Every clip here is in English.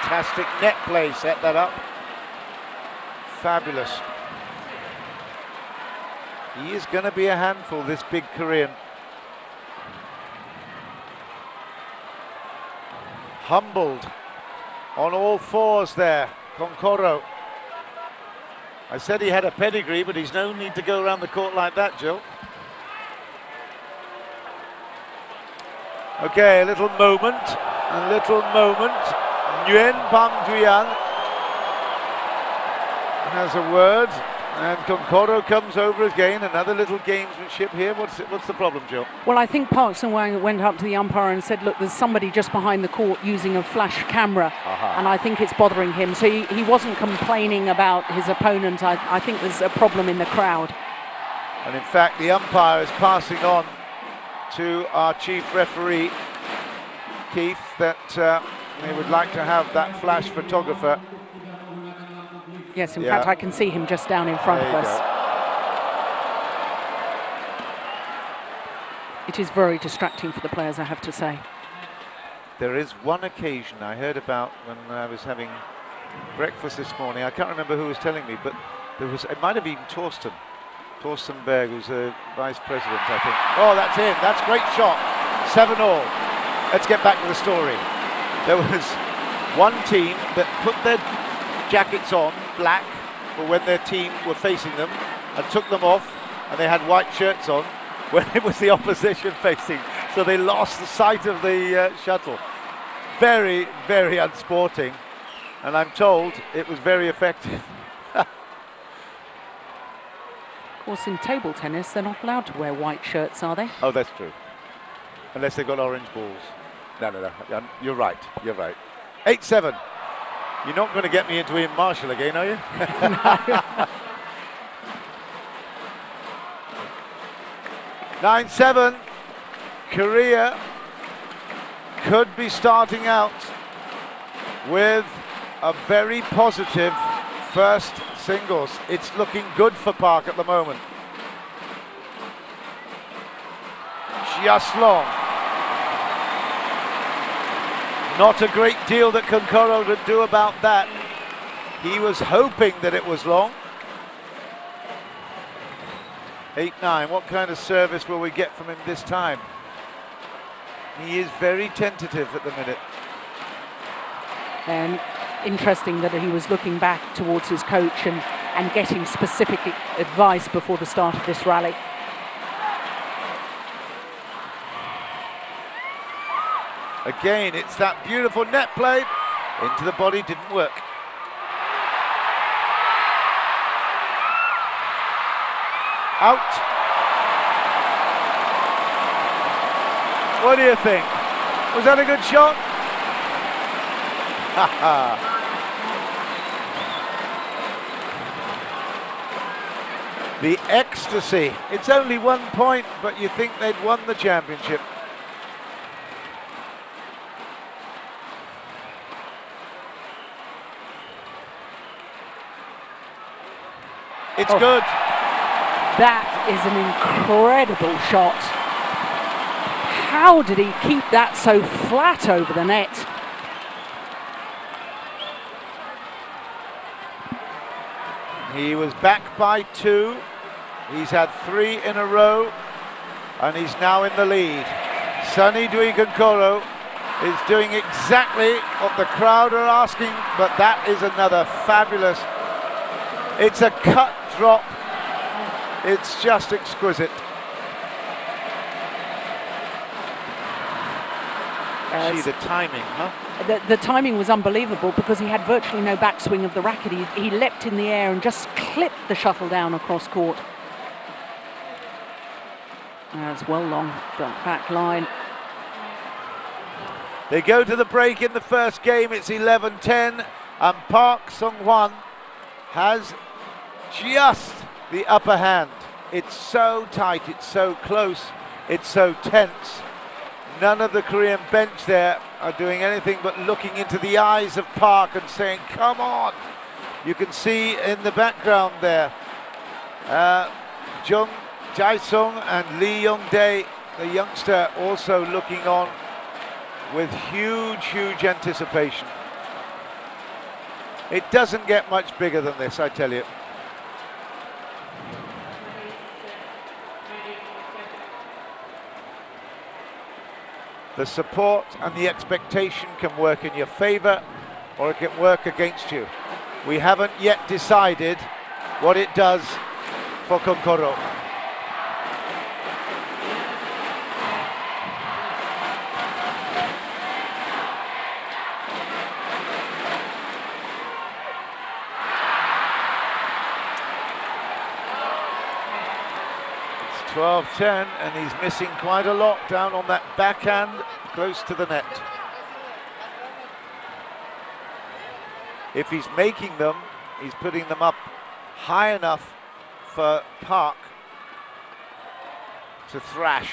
Fantastic net play, set that up. Fabulous. He is going to be a handful, this big Korean. Humbled on all fours there, Kuncoro. I said he had a pedigree, but he's no need to go around the court like that, Jill. Okay, a little moment, Nguyen Pham Duyan has a word, and Kuncoro comes over again. Another little gamesmanship here. What's the problem, Jill? Well, I think Park Sung Hwan went up to the umpire and said, look, there's somebody just behind the court using a flash camera, and I think it's bothering him. So he wasn't complaining about his opponent. I think there's a problem in the crowd. And in fact, the umpire is passing on to our chief referee, Keith, that they would like to have that flash photographer. Yes, in fact, I can see him just down in front of us. It is very distracting for the players, I have to say. There is one occasion I heard about when I was having breakfast this morning. I can't remember who was telling me, but there was, it might have been Torsten Berg, who's the vice president, I think. Oh, that's him. That's a great shot. 7-all. Let's get back to the story. There was one team that put their jackets on, black, for when their team were facing them, and took them off, and they had white shirts on when it was the opposition facing. So they lost the sight of the shuttle. Very, very unsporting. And I'm told it was very effective. Of course, in table tennis, they're not allowed to wear white shirts, are they? Oh, that's true. Unless they've got orange balls. No. You're right. 8-7. You're not going to get me into Ian Marshall again, are you? No. 9-7. Korea could be starting out with a very positive first singles. It's looking good for Park at the moment. Just long. Not a great deal that Kuncoro would do about that. He was hoping that it was long. 8-9. What kind of service will we get from him this time? He is very tentative at the minute. And interesting that he was looking back towards his coach and getting specific advice before the start of this rally. Again, it's that beautiful net play. Into the body, didn't work. Out. What do you think? Was that a good shot? The ecstasy. It's only 1 point, but you think they'd won the championship. It's good. That is an incredible shot. How did he keep that so flat over the net? He was back by 2. He's had 3 in a row, and he's now in the lead. Sony Dwi Kuncoro is doing exactly what the crowd are asking, but that is another fabulous. It's a cut drop. It's just exquisite. See the timing, huh? The timing was unbelievable because he had virtually no backswing of the racket. He leapt in the air and just clipped the shuttle down across court. That's well long front back line. They go to the break in the first game. It's 11-10, and Park Sung Hwan has just the upper hand. It's so tight, it's so close, it's so tense. None of the Korean bench there are doing anything but looking into the eyes of Park and saying, come on. You can see in the background there, Jung Jae-sung and Lee Young-dae, the youngster, also looking on with huge, huge anticipation. It doesn't get much bigger than this, I tell you. The support and the expectation can work in your favor or it can work against you. We haven't yet decided what it does for Kuncoro. It's 12-10 and he's missing quite a lot down on that backhand close to the net. If he's making them, he's putting them up high enough for Park to thrash.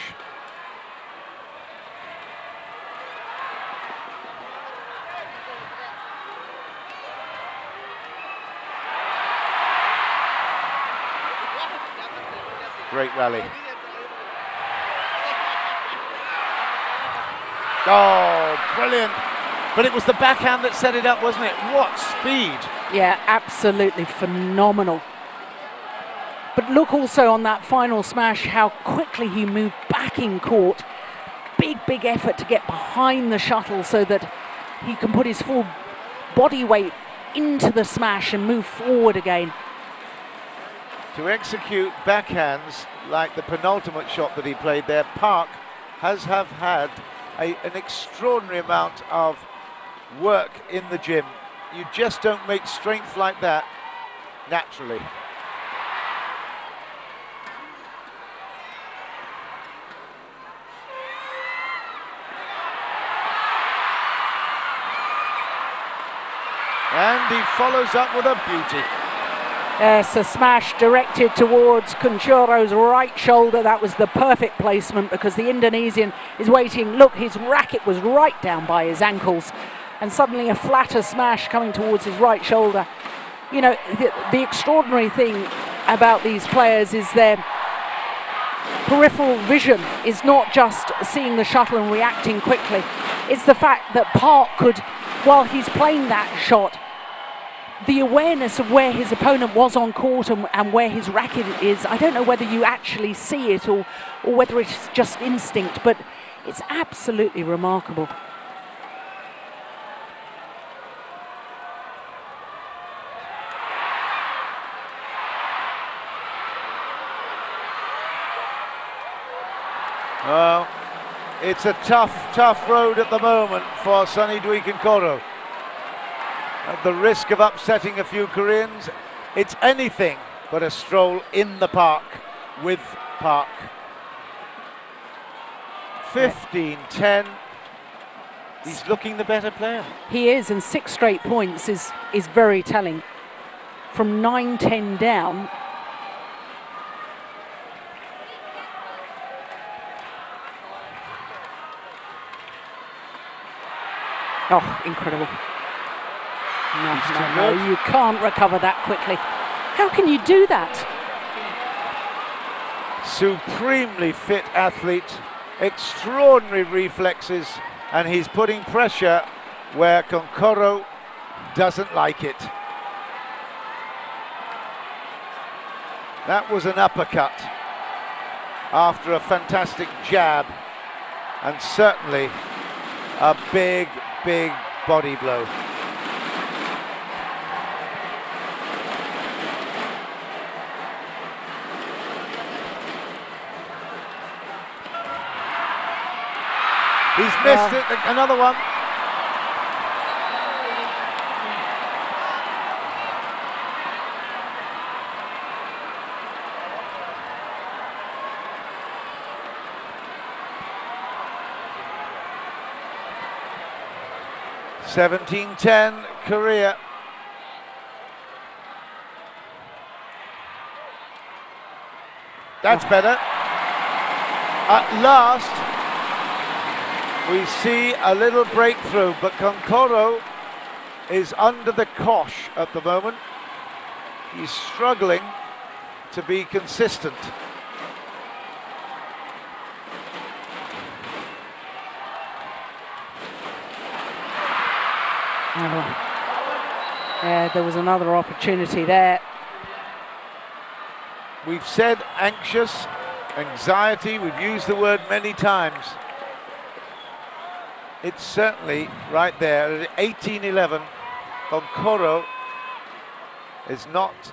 Great rally. Oh, brilliant. But it was the backhand that set it up, wasn't it? What speed. Yeah, absolutely phenomenal. But look also on that final smash how quickly he moved back in court. Big effort to get behind the shuttle so that he can put his full body weight into the smash and move forward again. To execute backhands like the penultimate shot that he played there, Park has had an extraordinary amount of work in the gym. You just don't make strength like that naturally. And he follows up with a beauty. Yes, a smash directed towards Kuncoro's right shoulder. That was the perfect placement because the Indonesian is waiting. Look, his racket was right down by his ankles. And suddenly a flatter smash coming towards his right shoulder. You know, the extraordinary thing about these players is their peripheral vision is not just seeing the shuttle and reacting quickly. It's the fact that Park could, while he's playing that shot, the awareness of where his opponent was on court and where his racket is, I don't know whether you actually see it or whether it's just instinct, but it's absolutely remarkable. Well, it's a tough road at the moment for Sony Dwi Kuncoro. At the risk of upsetting a few Koreans, it's anything but a stroll in the park with Park. 15-10. He's looking the better player. He is, and 6 straight points is very telling. From 9-10 down. Oh, incredible. No, you can't recover that quickly. How can you do that? Supremely fit athlete, extraordinary reflexes, and he's putting pressure where Kuncoro doesn't like it. That was an uppercut after a fantastic jab, and certainly a big body blow. He's missed it, another one. (17-10) Korea. That's better. At last, we see a little breakthrough, but Kuncoro is under the cosh at the moment. He's struggling to be consistent. Yeah, there was another opportunity there. We've said anxious, anxiety, we've used the word many times. It's certainly right there. At 18-11, Kuncoro is not